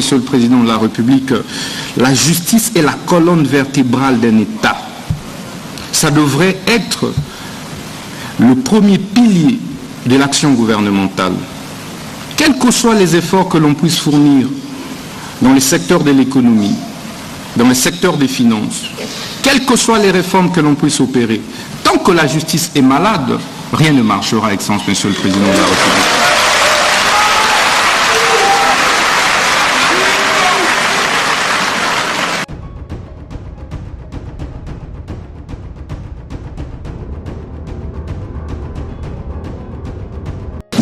Monsieur le Président de la République, la justice est la colonne vertébrale d'un État. Ça devrait être le premier pilier de l'action gouvernementale. Quels que soient les efforts que l'on puisse fournir dans les secteurs de l'économie, dans le secteur des finances, quelles que soient les réformes que l'on puisse opérer, tant que la justice est malade, rien ne marchera, Excellence, Monsieur le Président de la République.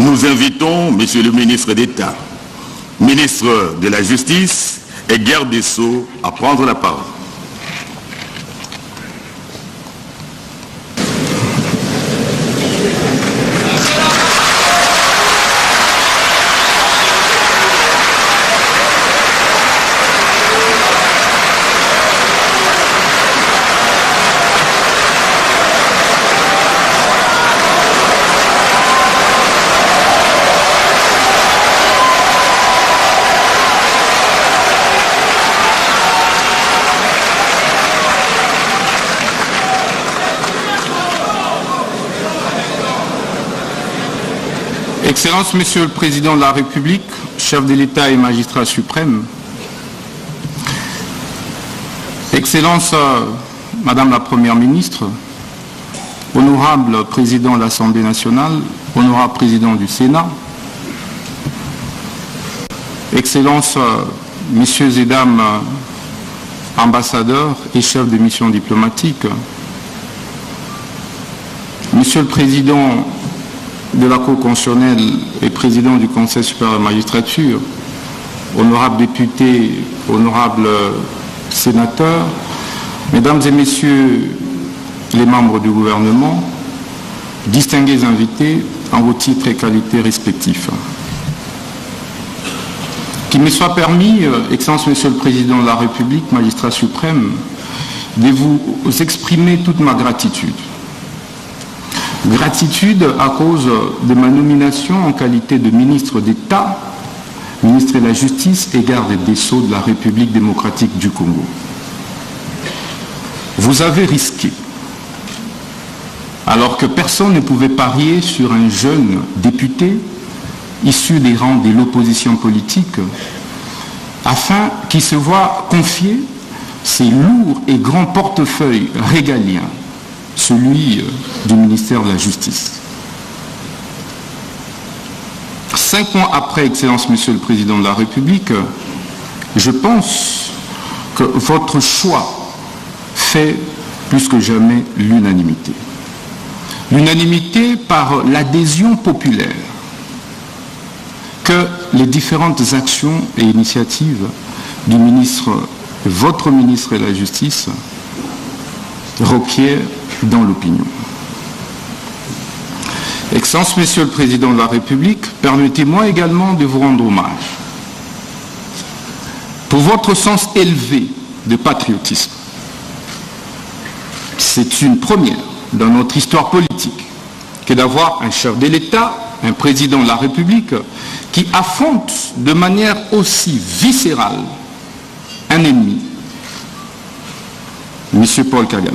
Nous invitons Monsieur le ministre d'État, ministre de la Justice et garde des Sceaux à prendre la parole. Excellences, Monsieur le Président de la République, chef de l'État et magistrat suprême, Excellences, Madame la Première ministre, honorable Président de l'Assemblée nationale, honorable Président du Sénat, Excellences, Messieurs et Dames ambassadeurs et chefs de mission diplomatique, Monsieur le Président de la Cour constitutionnelle et président du Conseil supérieur de la magistrature, honorables députés, honorables sénateurs, mesdames et messieurs les membres du gouvernement, distingués invités en vos titres et qualités respectifs. Qu'il me soit permis, Excellence Monsieur le Président de la République, magistrat suprême, de vous exprimer toute ma gratitude. Gratitude à cause de ma nomination en qualité de ministre d'État, ministre de la Justice et garde des Sceaux de la République démocratique du Congo. Vous avez risqué, alors que personne ne pouvait parier sur un jeune député issu des rangs de l'opposition politique, afin qu'il se voie confier ces lourds et grands portefeuilles régaliens, celui du ministère de la Justice. 5 mois après, Excellence, Monsieur le Président de la République, je pense que votre choix fait plus que jamais l'unanimité. L'unanimité par l'adhésion populaire que les différentes actions et initiatives du ministre, votre ministre de la Justice, requièrent dans l'opinion. Excellence, Monsieur le Président de la République, permettez-moi également de vous rendre hommage pour votre sens élevé de patriotisme. C'est une première dans notre histoire politique que d'avoir un chef de l'État, un président de la République, qui affronte de manière aussi viscérale un ennemi, M. Paul Kagame,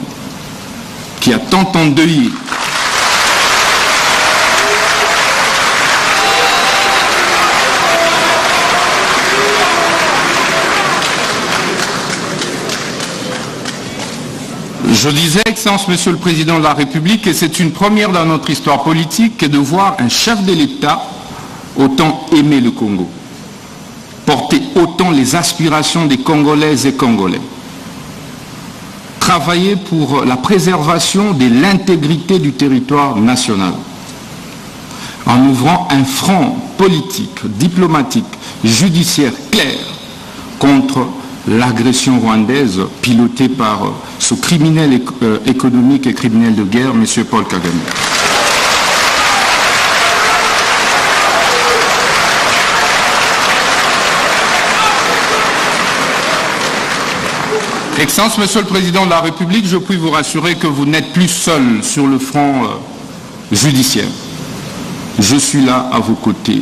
qui a tant endeuillé Je disais, Excellence, Monsieur le Président de la République, que c'est une première dans notre histoire politique que de voir un chef de l'État autant aimer le Congo, porter autant les aspirations des Congolaises et Congolais, travailler pour la préservation de l'intégrité du territoire national, en ouvrant un front politique, diplomatique, judiciaire clair contre l'agression rwandaise pilotée par ce criminel économique et criminel de guerre, M. Paul Kagame. Excellence, Monsieur le Président de la République, je puis vous rassurer que vous n'êtes plus seul sur le front judiciaire. Je suis là à vos côtés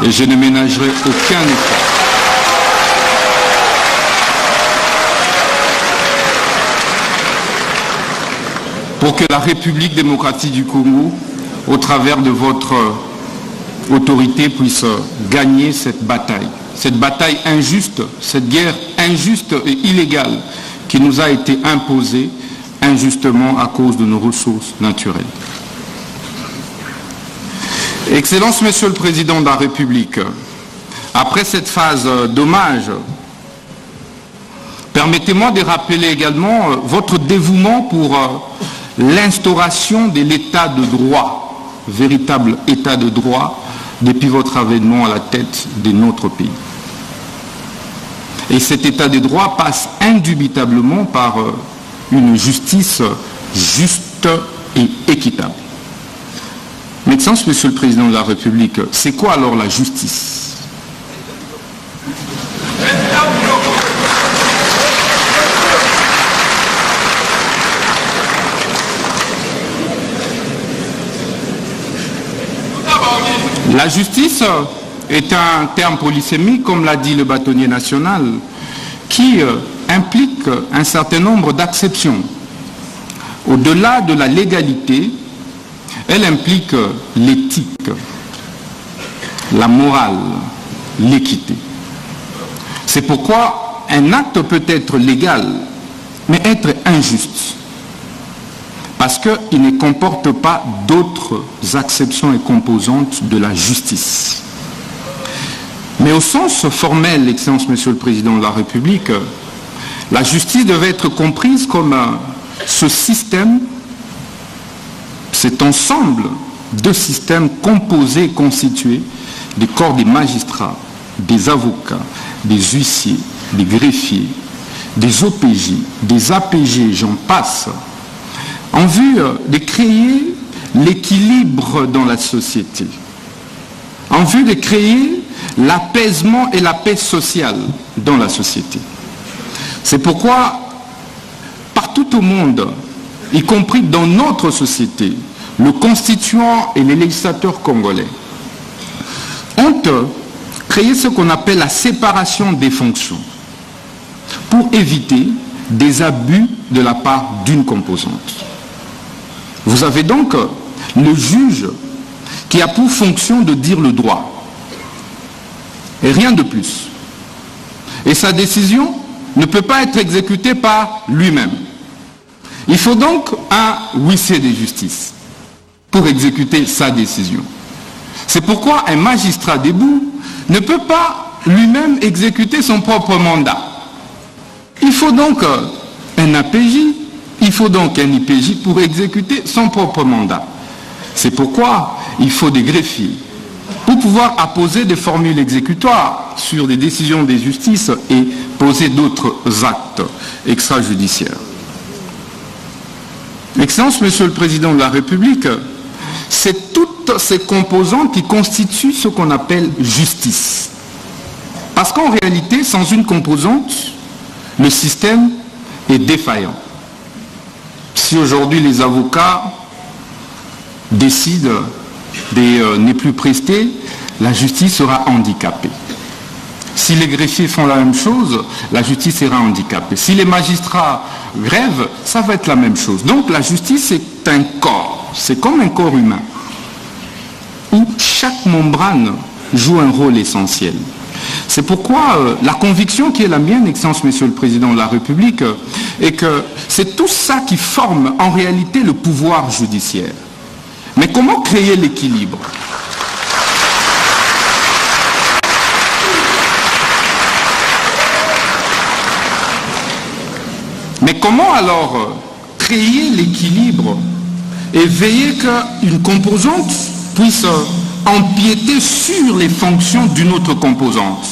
et je ne ménagerai aucun effort que la République démocratique du Congo, au travers de votre autorité, puisse gagner cette bataille injuste, cette guerre injuste et illégale qui nous a été imposée injustement à cause de nos ressources naturelles. Excellence, Monsieur le Président de la République, après cette phase d'hommage, permettez-moi de rappeler également votre dévouement pour l'instauration de l'état de droit, véritable état de droit, depuis votre avènement à la tête de notre pays. Et cet état de droit passe indubitablement par une justice juste et équitable. Mais Excellence, Monsieur le Président de la République, c'est quoi alors la justice? La justice est un terme polysémique, comme l'a dit le bâtonnier national, qui implique un certain nombre d'acceptions. Au-delà de la légalité, elle implique l'éthique, la morale, l'équité. C'est pourquoi un acte peut être légal, mais être injuste, parce qu'il ne comporte pas d'autres acceptions et composantes de la justice. Mais au sens formel, Excellence, Monsieur le Président de la République, la justice devait être comprise comme ce système, cet ensemble de systèmes composés et constitués des corps des magistrats, des avocats, des huissiers, des greffiers, des OPJ, des APG, j'en passe, en vue de créer l'équilibre dans la société, en vue de créer l'apaisement et la paix sociale dans la société. C'est pourquoi, partout au monde, y compris dans notre société, le constituant et les législateurs congolais ont créé ce qu'on appelle la séparation des fonctions pour éviter des abus de la part d'une composante. Vous avez donc le juge qui a pour fonction de dire le droit, et rien de plus. Et sa décision ne peut pas être exécutée par lui-même. Il faut donc un huissier de justice pour exécuter sa décision. C'est pourquoi un magistrat debout ne peut pas lui-même exécuter son propre mandat. Il faut donc un APJ, il faut donc un IPJ pour exécuter son propre mandat. C'est pourquoi il faut des greffiers pour pouvoir apposer des formules exécutoires sur des décisions des justices et poser d'autres actes extrajudiciaires. Excellence, Monsieur le Président de la République, c'est toutes ces composantes qui constituent ce qu'on appelle justice. Parce qu'en réalité, sans une composante, le système est défaillant. Si aujourd'hui les avocats décident de ne plus prester, la justice sera handicapée. Si les greffiers font la même chose, la justice sera handicapée. Si les magistrats grèvent, ça va être la même chose. Donc la justice est un corps, c'est comme un corps humain, où chaque membrane joue un rôle essentiel. C'est pourquoi la conviction qui est la mienne, Excellence, Monsieur le Président de la République, est que c'est tout ça qui forme en réalité le pouvoir judiciaire. Mais comment créer l'équilibre ? Mais comment alors créer l'équilibre et veiller qu'une composante puisse empiéter sur les fonctions d'une autre composante?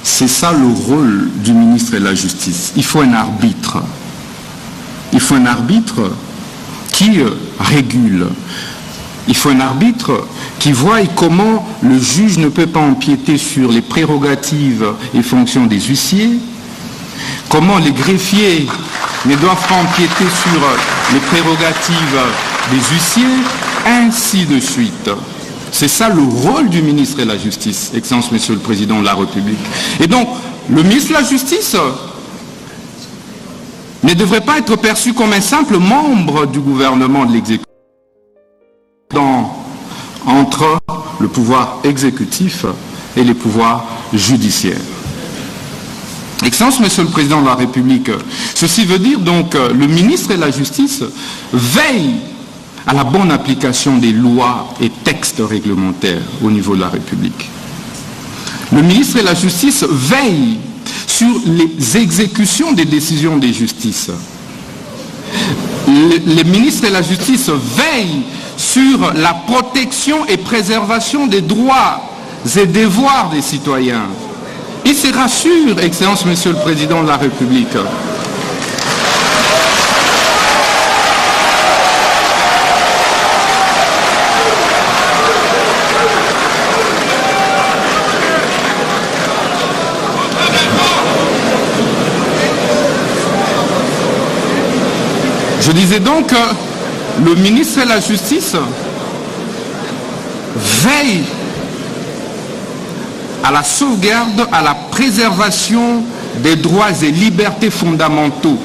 C'est ça le rôle du ministre de la Justice. Il faut un arbitre. Il faut un arbitre qui régule. Il faut un arbitre qui voit comment le juge ne peut pas empiéter sur les prérogatives et fonctions des huissiers, comment les greffiers ne doivent pas empiéter sur les prérogatives des huissiers, ainsi de suite. C'est ça le rôle du ministre de la Justice, Excellence, Monsieur le Président de la République. Et donc, le ministre de la Justice ne devrait pas être perçu comme un simple membre du gouvernement de l'exécutif entre le pouvoir exécutif et les pouvoirs judiciaires. Excellence, Monsieur le Président de la République, ceci veut dire donc que le ministre et la Justice veillent à la bonne application des lois et textes réglementaires au niveau de la République. Le ministre et la Justice veillent sur les exécutions des décisions des justices. Les ministres et la Justice veillent sur la protection et préservation des droits et devoirs des citoyens. Il se rassure, Excellence, Monsieur le Président de la République. Je disais donc que le ministre de la Justice veille à la sauvegarde, à la préservation des droits et libertés fondamentaux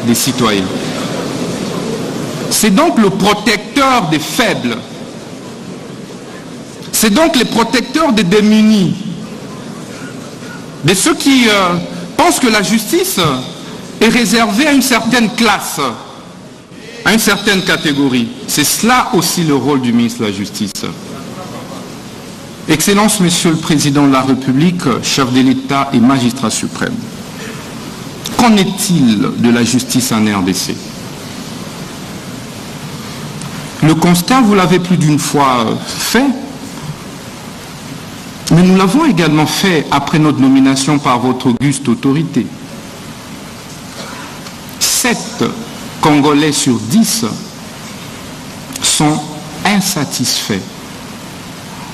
des citoyens. C'est donc le protecteur des faibles. C'est donc le protecteur des démunis. De ceux qui pensent que la justice est réservée à une certaine classe, à une certaine catégorie. C'est cela aussi le rôle du ministre de la Justice. Excellence, Monsieur le Président de la République, chef de l'État et magistrat suprême, qu'en est-il de la justice en RDC? Le constat, vous l'avez plus d'une fois fait, mais nous l'avons également fait après notre nomination par votre auguste autorité. 7 Congolais sur 10 sont insatisfaits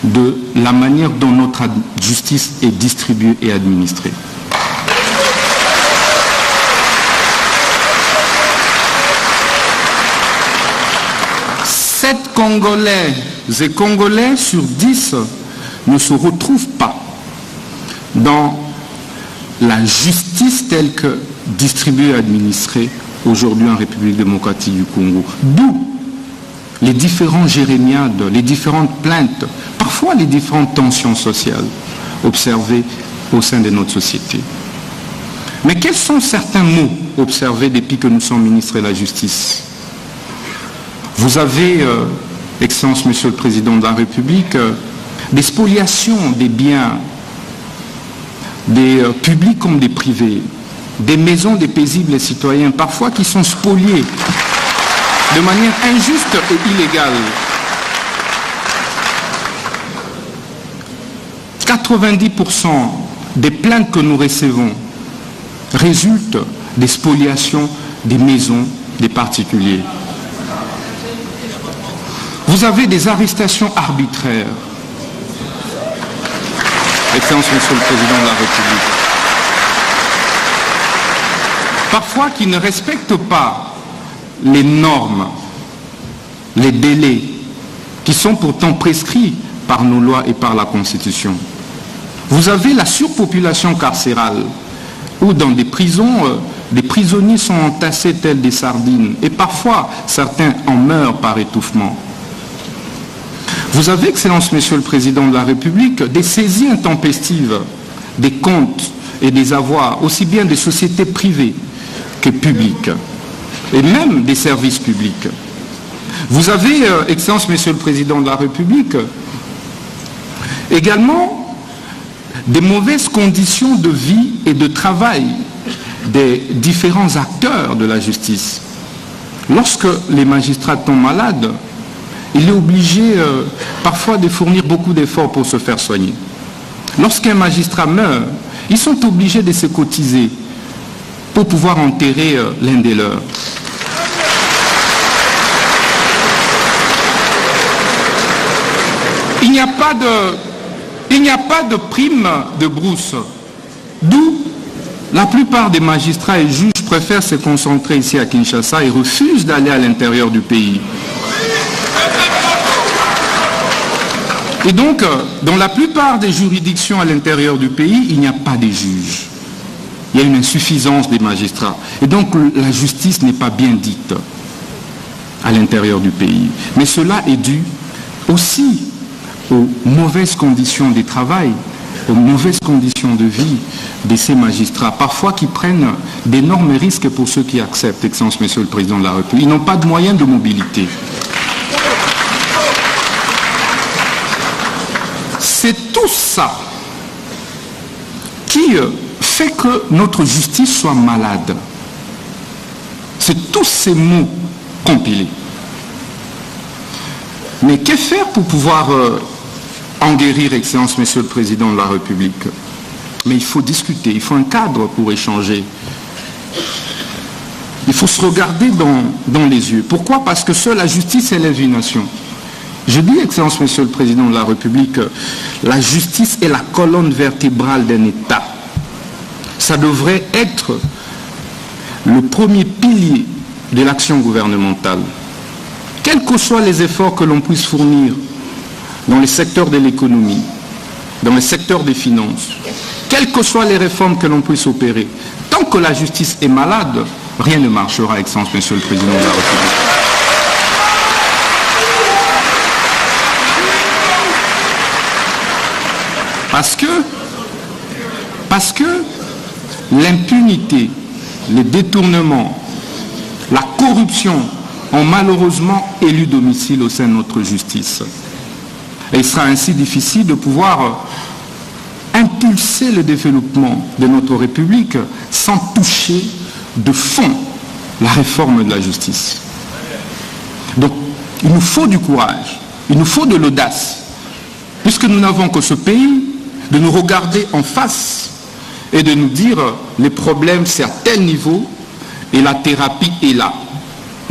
de la manière dont notre justice est distribuée et administrée. Sept Congolais et Congolais sur 10 ne se retrouvent pas dans la justice telle que distribuée et administrée aujourd'hui en République démocratique du Congo. D'où les différents jérémiades, les différentes plaintes, parfois les différentes tensions sociales observées au sein de notre société. Mais quels sont certains mots observés depuis que nous sommes ministres de la Justice? Vous avez, Excellence, Monsieur le Président de la République, des spoliations des biens, des publics comme des privés, des maisons des paisibles et citoyens, parfois qui sont spoliés de manière injuste et illégale. 90% des plaintes que nous recevons résultent des spoliations des maisons des particuliers. Vous avez des arrestations arbitraires. Excellence, Monsieur le Président de la République. Parfois qui ne respectent pas les normes, les délais qui sont pourtant prescrits par nos lois et par la Constitution. Vous avez la surpopulation carcérale où dans des prisons, des prisonniers sont entassés tels des sardines et parfois certains en meurent par étouffement. Vous avez, Excellence, Monsieur le Président de la République, des saisies intempestives des comptes et des avoirs, aussi bien des sociétés privées que publiques, et même des services publics. Vous avez, Excellence, Monsieur le Président de la République, également des mauvaises conditions de vie et de travail des différents acteurs de la justice. Lorsque les magistrats tombent malades, il est obligé parfois de fournir beaucoup d'efforts pour se faire soigner. Lorsqu'un magistrat meurt, ils sont obligés de se cotiser pour pouvoir enterrer l'un des leurs. Il n'y a pas de prime de brousse, d'où la plupart des magistrats et juges préfèrent se concentrer ici à Kinshasa et refusent d'aller à l'intérieur du pays. Et donc, dans la plupart des juridictions à l'intérieur du pays, il n'y a pas de juges. il y a une insuffisance des magistrats. Et donc la justice n'est pas bien dite à l'intérieur du pays. Mais cela est dû aussi aux mauvaises conditions de travail, aux mauvaises conditions de vie de ces magistrats, parfois qui prennent d'énormes risques pour ceux qui acceptent, Excellence Monsieur le Président de la République. Ils n'ont pas de moyens de mobilité. C'est tout ça qui fait que notre justice soit malade. C'est tous ces mots compilés. Mais que faire pour pouvoir en guérir, Excellence Monsieur le Président de la République? Mais il faut discuter, il faut un cadre pour échanger. Il faut se regarder dans les yeux. Pourquoi? Parce que seule la justice élève une nation. Je dis, Excellence Monsieur le Président de la République, la justice est la colonne vertébrale d'un État. Ça devrait être le premier pilier de l'action gouvernementale. Quels que soient les efforts que l'on puisse fournir dans les secteurs de l'économie, dans les secteurs des finances, quelles que soient les réformes que l'on puisse opérer, tant que la justice est malade, rien ne marchera, Excellence Monsieur le Président de la République. Parce que l'impunité, les détournements, la corruption ont malheureusement élu domicile au sein de notre justice. Et il sera ainsi difficile de pouvoir impulser le développement de notre République sans toucher de fond la réforme de la justice. Donc, il nous faut du courage, il nous faut de l'audace, puisque nous n'avons que ce pays, de nous regarder en face et de nous dire les problèmes c'est à tel niveau et la thérapie est là.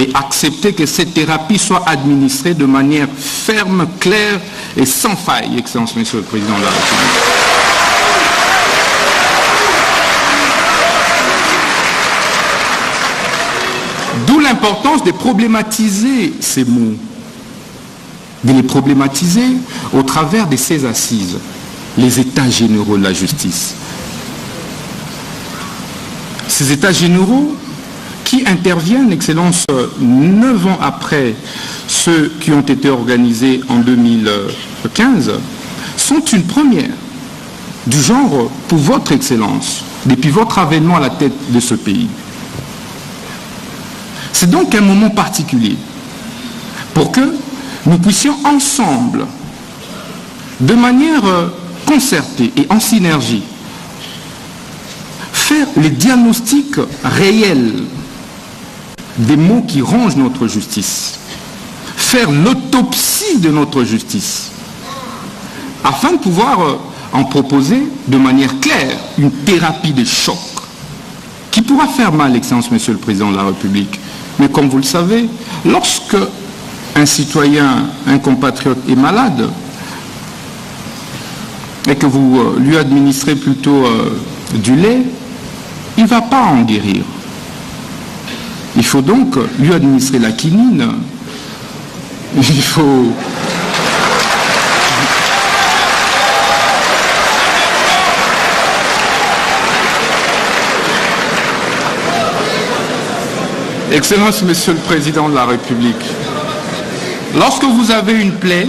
Et accepter que cette thérapie soit administrée de manière ferme, claire et sans faille, Excellence Monsieur le Président de la République. D'où l'importance de problématiser ces mots, de les problématiser au travers de ces assises, les états généraux de la justice. Ces états généraux qui interviennent, Excellence, 9 ans après ceux qui ont été organisés en 2015, sont une première du genre pour votre Excellence, depuis votre avènement à la tête de ce pays. C'est donc un moment particulier pour que nous puissions ensemble, de manière concertée et en synergie, faire les diagnostics réels des maux qui rongent notre justice, faire l'autopsie de notre justice, afin de pouvoir en proposer de manière claire une thérapie de choc qui pourra faire mal, Excellence Monsieur le Président de la République. Mais comme vous le savez, lorsque un citoyen, un compatriote est malade, et que vous lui administrez plutôt du lait, il ne va pas en guérir. Il faut donc lui administrer la quinine. Il faut... Excellence Monsieur le Président de la République, lorsque vous avez une plaie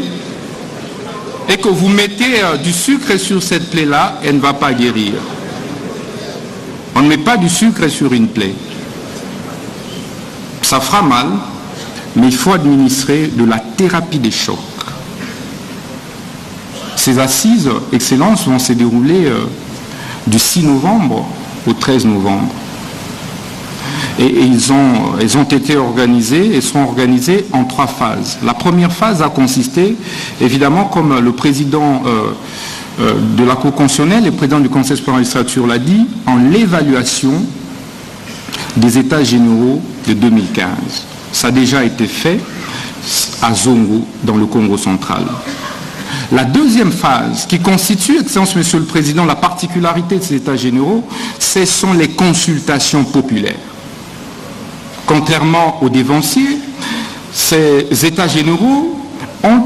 et que vous mettez du sucre sur cette plaie-là, elle ne va pas guérir. On ne met pas du sucre sur une plaie. Ça fera mal, mais il faut administrer de la thérapie des chocs. Ces assises, Excellence, vont se dérouler du 6 novembre au 13 novembre. Et elles ont été organisées et sont organisées en 3 phases. La première phase a consisté, évidemment, comme le président de la Cour constitutionnelle, le président du Conseil supérieur de la magistrature l'a dit, en l'évaluation des états généraux de 2015. Ça a déjà été fait à Zongo, dans le Congo central. La deuxième phase, qui constitue, Excellence Monsieur le Président, la particularité de ces états généraux, ce sont les consultations populaires. Contrairement aux dévanciers, ces états généraux ont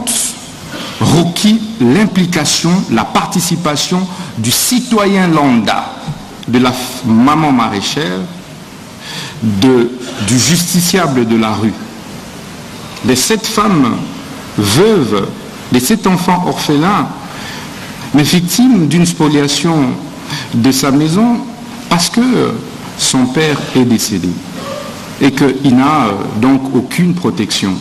requis l'implication, la participation du citoyen lambda. de la maman maraîchère, du justiciable de la rue. Les 7 femmes veuves, les 7 enfants orphelins, mais victimes d'une spoliation de sa maison parce que son père est décédé et qu'il n'a donc aucune protection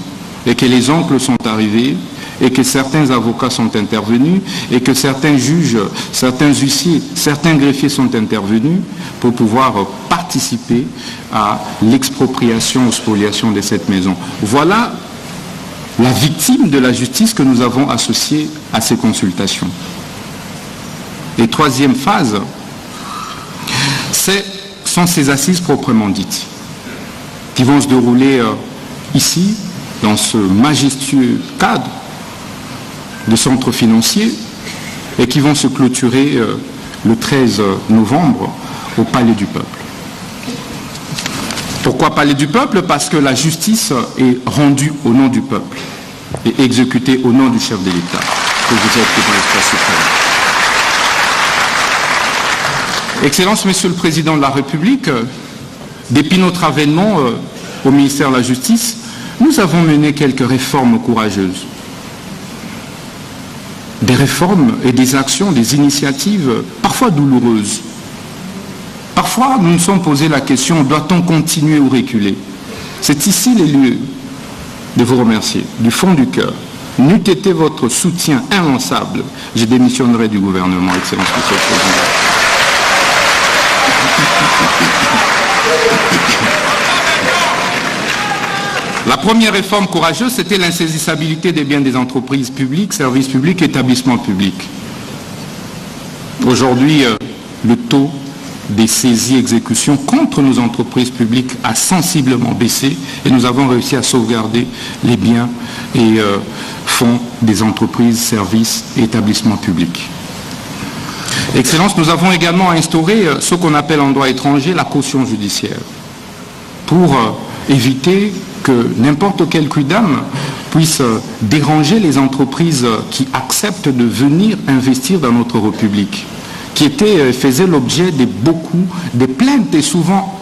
et que les oncles sont arrivés et que certains avocats sont intervenus et que certains juges, certains huissiers, certains greffiers sont intervenus pour pouvoir participer à l'expropriation ou spoliation de cette maison. Voilà la victime de la justice que nous avons associée à ces consultations. Et troisième phase, sont ces assises proprement dites, qui vont se dérouler ici, dans ce majestueux cadre de centre financier, et qui vont se clôturer le 13 novembre au Palais du Peuple. Pourquoi Palais du Peuple? Parce que la justice est rendue au nom du peuple et exécutée au nom du chef de l'État, que vous êtes dans l'espace suprême. Excellence, Monsieur le Président de la République, depuis notre avènement au ministère de la Justice, nous avons mené quelques réformes courageuses. Des réformes et des actions, des initiatives parfois douloureuses. Parfois, nous nous sommes posé la question, doit-on continuer ou reculer? C'est ici les lieux de vous remercier, du fond du cœur. N'eût été votre soutien inlassable, je démissionnerai du gouvernement, Excellence, Monsieur le Président. La première réforme courageuse, c'était l'insaisissabilité des biens des entreprises publiques, services publics, établissements publics. Aujourd'hui, le taux des saisies-exécutions contre nos entreprises publiques a sensiblement baissé et nous avons réussi à sauvegarder les biens et fonds des entreprises, services et établissements publics. Excellence, nous avons également instauré ce qu'on appelle en droit étranger la caution judiciaire pour éviter que n'importe quel quidam puisse déranger les entreprises qui acceptent de venir investir dans notre République, qui faisaient l'objet de beaucoup de plaintes et souvent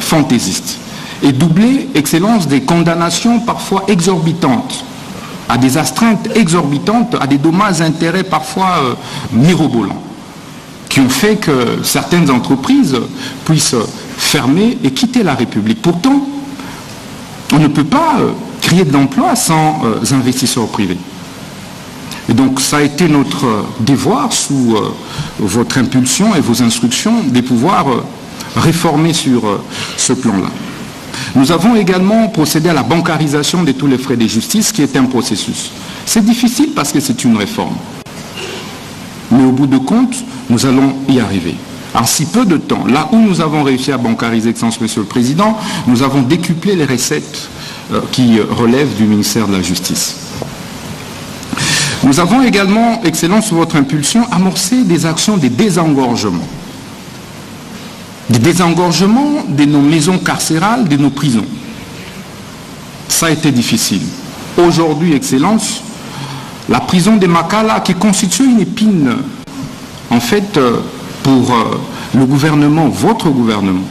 fantaisistes, et doubler, Excellence, des condamnations parfois exorbitantes, à des astreintes exorbitantes, à des dommages-intérêts parfois mirobolants, qui ont fait que certaines entreprises puissent fermer et quitter la République. Pourtant, on ne peut pas créer de l'emploi sans investisseurs privés. Et donc, ça a été notre devoir, sous votre impulsion et vos instructions, de pouvoir réformer sur ce plan-là. Nous avons également procédé à la bancarisation de tous les frais de justice, qui est un processus. C'est difficile parce que c'est une réforme. Mais au bout de compte, nous allons y arriver. En si peu de temps, là où nous avons réussi à bancariser, Excellence, Monsieur le Président, nous avons décuplé les recettes qui relèvent du ministère de la Justice. Nous avons également, Excellence, sous votre impulsion, amorcé des actions de désengorgement. Des désengorgements de nos maisons carcérales, de nos prisons. Ça a été difficile. Aujourd'hui, Excellence, la prison de Makala, qui constitue une épine, en fait, pour le gouvernement, votre gouvernement,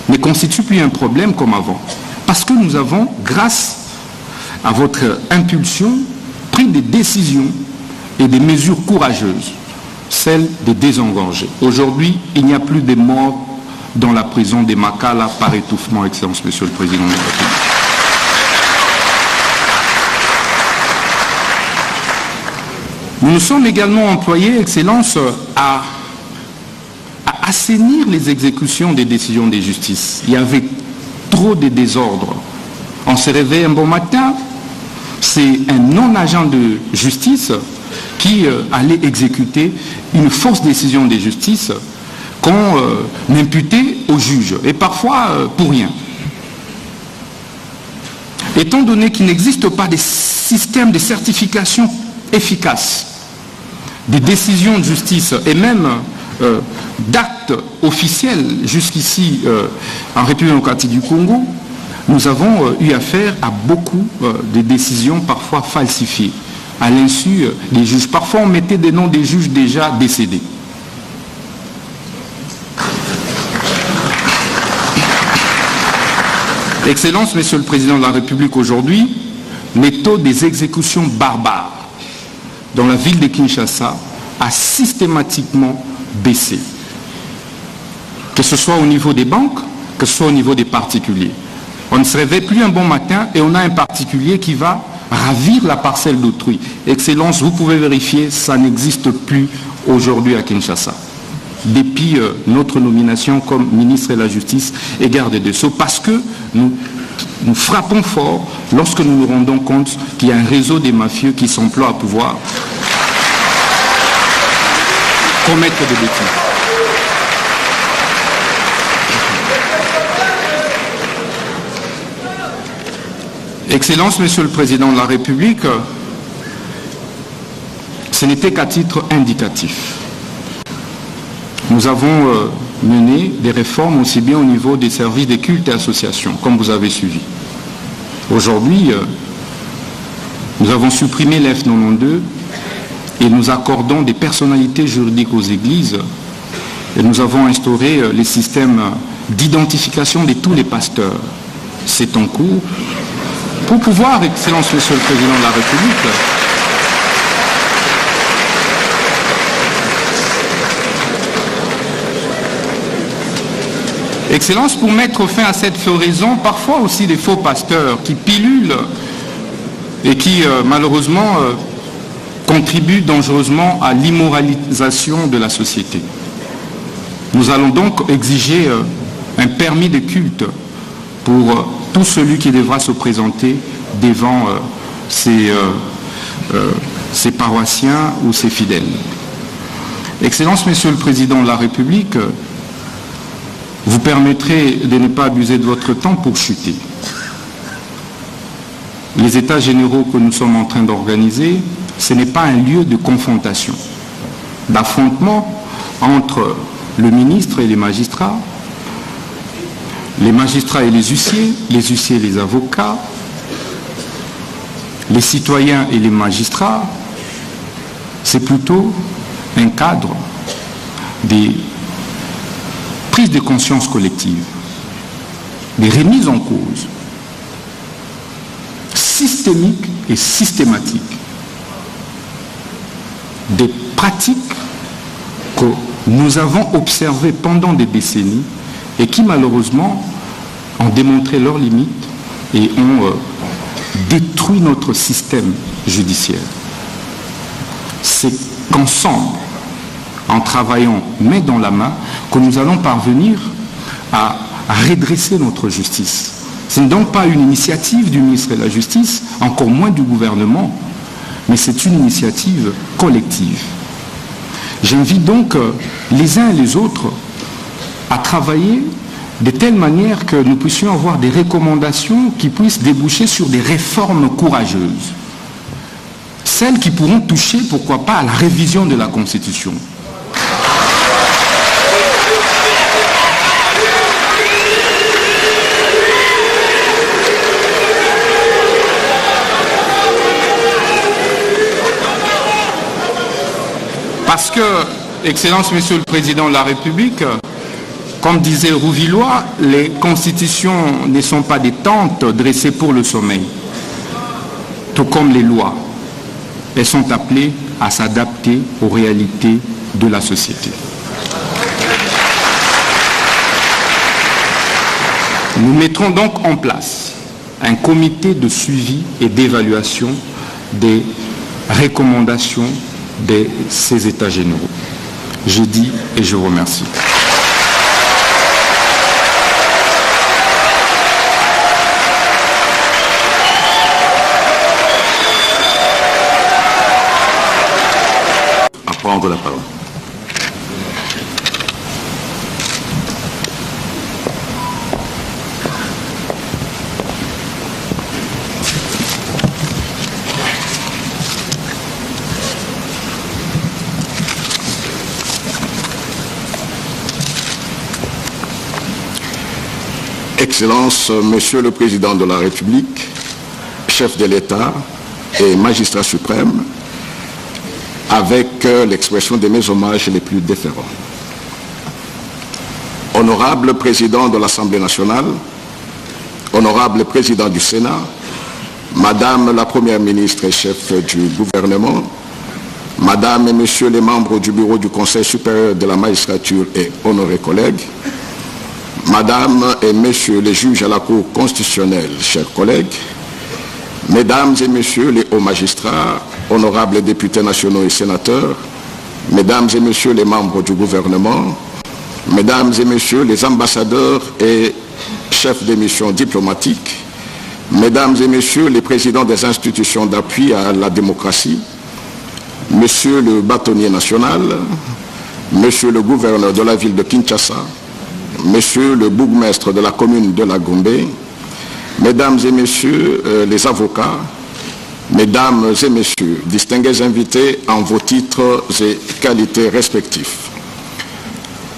ne constitue plus un problème comme avant. Parce que nous avons, grâce à votre impulsion, pris des décisions et des mesures courageuses, celles de désengorger. Aujourd'hui, il n'y a plus de morts dans la prison de Makala par étouffement, Excellence, Monsieur le Président de la République. Nous nous sommes également employés, Excellence, à assainir les exécutions des décisions de justice. Il y avait trop de désordre. On se réveille un bon matin, c'est un non-agent de justice qui allait exécuter une fausse décision de justice qu'on imputait au juge, et parfois pour rien. Étant donné qu'il n'existe pas de système de certification efficace des décisions de justice et même d'actes officiels jusqu'ici en République démocratique du Congo, nous avons eu affaire à beaucoup de décisions parfois falsifiées à l'insu des juges. Parfois on mettait des noms des juges déjà décédés. Excellence, Monsieur le Président de la République, aujourd'hui, les taux des exécutions barbares dans la ville de Kinshasa a systématiquement baissé. Que ce soit au niveau des banques, que ce soit au niveau des particuliers. On ne se réveille plus un bon matin et on a un particulier qui va ravir la parcelle d'autrui. Excellence, vous pouvez vérifier, ça n'existe plus aujourd'hui à Kinshasa. Depuis notre nomination comme ministre de la Justice et garde des Sceaux, parce que nous frappons fort lorsque nous nous rendons compte qu'il y a un réseau des mafieux qui s'emploie à pouvoir commettre des bêtises. Excellence, Monsieur le Président de la République, ce n'était qu'à titre indicatif. Nous avons mené des réformes aussi bien au niveau des services des cultes et associations, comme vous avez suivi. Aujourd'hui, nous avons supprimé l'F92 et nous accordons des personnalités juridiques aux églises et nous avons instauré les systèmes d'identification de tous les pasteurs. C'est en cours. Pour pouvoir, Excellence, Monsieur le Président de la République, Excellence, pour mettre fin à cette floraison, parfois aussi des faux pasteurs qui pilulent et qui, malheureusement, contribuent dangereusement à l'immoralisation de la société. Nous allons donc exiger un permis de culte pour tout celui qui devra se présenter devant ses paroissiens ou ses fidèles. Excellence, Monsieur le Président de la République, vous permettrez de ne pas abuser de votre temps pour chuter. Les États généraux que nous sommes en train d'organiser, ce n'est pas un lieu de confrontation, d'affrontement entre le ministre et les magistrats et les huissiers et les avocats, les citoyens et les magistrats. C'est plutôt un cadre des prises de conscience collective, des remises en cause systémiques et systématiques, des pratiques que nous avons observées pendant des décennies et qui malheureusement ont démontré leurs limites et ont détruit notre système judiciaire. C'est qu'ensemble, en travaillant main dans la main, que nous allons parvenir à redresser notre justice. Ce n'est donc pas une initiative du ministre de la Justice, encore moins du gouvernement, mais c'est une initiative collective. J'invite donc les uns et les autres à travailler de telle manière que nous puissions avoir des recommandations qui puissent déboucher sur des réformes courageuses. Celles qui pourront toucher, pourquoi pas, à la révision de la Constitution. Parce que, Excellence, Monsieur le Président de la République, comme disait Rouvillois, les constitutions ne sont pas des tentes dressées pour le sommeil. Tout comme les lois, elles sont appelées à s'adapter aux réalités de la société. Nous mettrons donc en place un comité de suivi et d'évaluation des recommandations de ces États généraux. Je dis et je vous remercie. À prendre la parole. Excellence, Monsieur le Président de la République, chef de l'État et magistrat suprême, avec l'expression de mes hommages les plus déférents. Honorable Président de l'Assemblée nationale, honorable président du Sénat, Madame la Première ministre et chef du gouvernement, Madame et Messieurs les membres du bureau du Conseil supérieur de la magistrature et honorés collègues, Madame et Messieurs les juges à la Cour constitutionnelle, chers collègues, Mesdames et Messieurs les hauts magistrats, honorables députés nationaux et sénateurs, Mesdames et Messieurs les membres du gouvernement, Mesdames et Messieurs les ambassadeurs et chefs des missions diplomatiques, Mesdames et Messieurs les présidents des institutions d'appui à la démocratie, Monsieur le bâtonnier national, Monsieur le gouverneur de la ville de Kinshasa, Monsieur le bourgmestre de la commune de la Gombe, Mesdames et Messieurs les avocats, Mesdames et Messieurs, distingués invités en vos titres et qualités respectifs.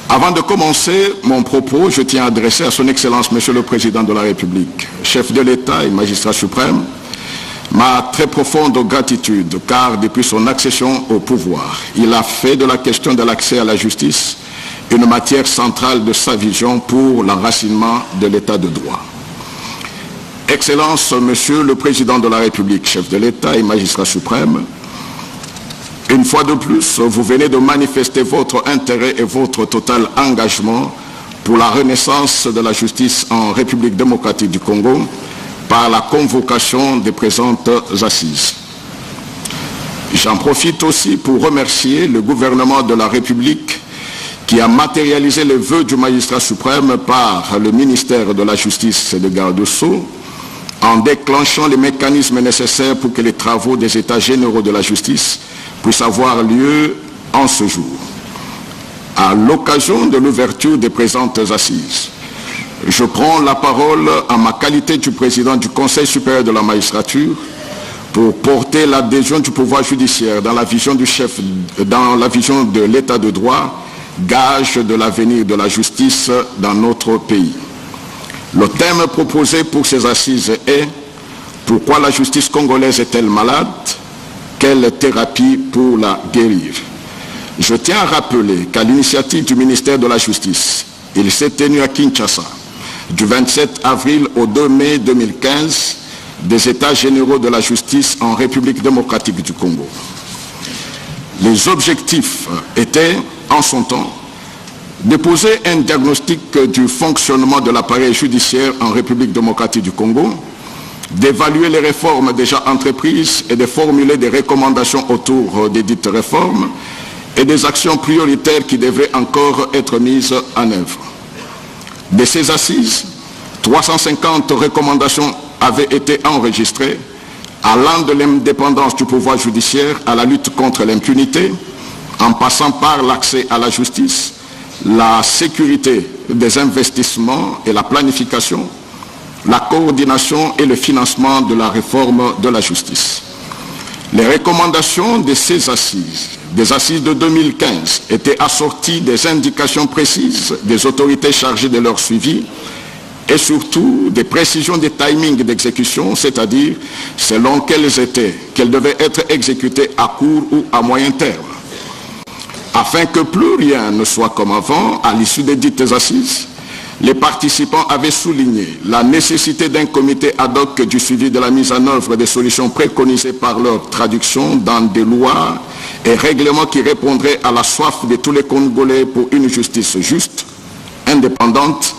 Avant de commencer mon propos, je tiens à adresser à son Excellence Monsieur le Président de la République, chef de l'État et magistrat suprême, ma très profonde gratitude, car depuis son accession au pouvoir, il a fait de la question de l'accès à la justice une matière centrale de sa vision pour l'enracinement de l'État de droit. Excellence, Monsieur le Président de la République, chef de l'État et magistrat suprême, une fois de plus, vous venez de manifester votre intérêt et votre total engagement pour la renaissance de la justice en République démocratique du Congo par la convocation des présentes assises. J'en profite aussi pour remercier le gouvernement de la République qui a matérialisé les vœux du magistrat suprême par le ministère de la Justice et de Garde des Sceaux en déclenchant les mécanismes nécessaires pour que les travaux des États généraux de la justice puissent avoir lieu en ce jour. À l'occasion de l'ouverture des présentes assises, je prends la parole en ma qualité du président du Conseil supérieur de la magistrature pour porter l'adhésion du pouvoir judiciaire dans la vision du chef, dans la vision de l'État de droit, gage de l'avenir de la justice dans notre pays. Le thème proposé pour ces assises est « Pourquoi la justice congolaise est-elle malade? Quelle thérapie pour la guérir ?» Je tiens à rappeler qu'à l'initiative du ministère de la Justice, il s'est tenu à Kinshasa, du 27 avril au 2 mai 2015, des États généraux de la justice en République démocratique du Congo. Les objectifs étaient, en son temps, de poser un diagnostic du fonctionnement de l'appareil judiciaire en République démocratique du Congo, d'évaluer les réformes déjà entreprises et de formuler des recommandations autour des dites réformes et des actions prioritaires qui devraient encore être mises en œuvre. De ces assises, 350 recommandations avaient été enregistrées, allant de l'indépendance du pouvoir judiciaire à la lutte contre l'impunité, en passant par l'accès à la justice, la sécurité des investissements et la planification, la coordination et le financement de la réforme de la justice. Les recommandations de ces assises, des assises de 2015, étaient assorties des indications précises des autorités chargées de leur suivi et surtout des précisions des timings d'exécution, c'est-à-dire selon qu'elles devaient être exécutées à court ou à moyen terme. Afin que plus rien ne soit comme avant, à l'issue des dites assises, les participants avaient souligné la nécessité d'un comité ad hoc du suivi de la mise en œuvre des solutions préconisées par leur traduction dans des lois et règlements qui répondraient à la soif de tous les Congolais pour une justice juste, indépendante,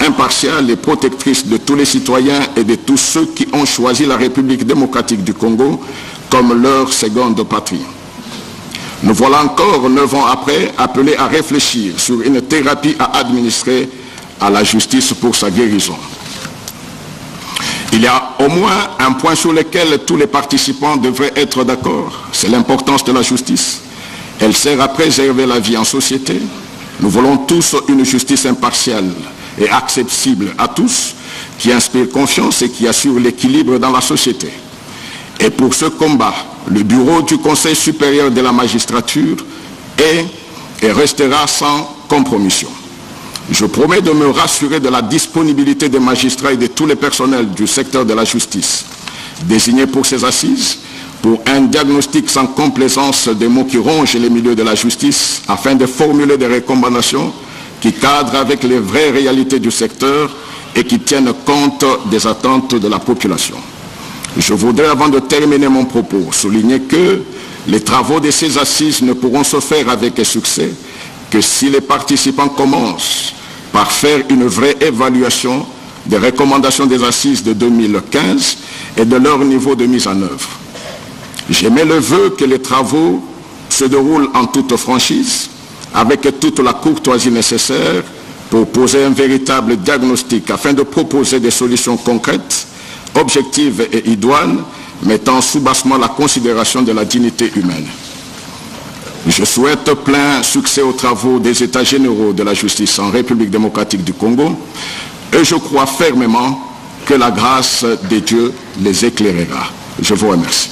impartiale et protectrice de tous les citoyens et de tous ceux qui ont choisi la République démocratique du Congo comme leur seconde patrie. Nous voilà encore 9 ans après appelés à réfléchir sur une thérapie à administrer à la justice pour sa guérison. Il y a au moins un point sur lequel tous les participants devraient être d'accord, c'est l'importance de la justice. Elle sert à préserver la vie en société. Nous voulons tous une justice impartiale et accessible à tous, qui inspire confiance et qui assure l'équilibre dans la société. Et pour ce combat, le bureau du Conseil supérieur de la magistrature est et restera sans compromission. Je promets de me rassurer de la disponibilité des magistrats et de tous les personnels du secteur de la justice, désignés pour ces assises, pour un diagnostic sans complaisance des mots qui rongent les milieux de la justice, afin de formuler des recommandations qui cadrent avec les vraies réalités du secteur et qui tiennent compte des attentes de la population. Je voudrais, avant de terminer mon propos, souligner que les travaux de ces assises ne pourront se faire avec succès que si les participants commencent par faire une vraie évaluation des recommandations des assises de 2015 et de leur niveau de mise en œuvre. J'émets le vœu que les travaux se déroulent en toute franchise, avec toute la courtoisie nécessaire pour poser un véritable diagnostic afin de proposer des solutions concrètes, objectives et idoines, mettant sous bassement la considération de la dignité humaine. Je souhaite plein succès aux travaux des États généraux de la justice en République démocratique du Congo et je crois fermement que la grâce de Dieu les éclairera. Je vous remercie.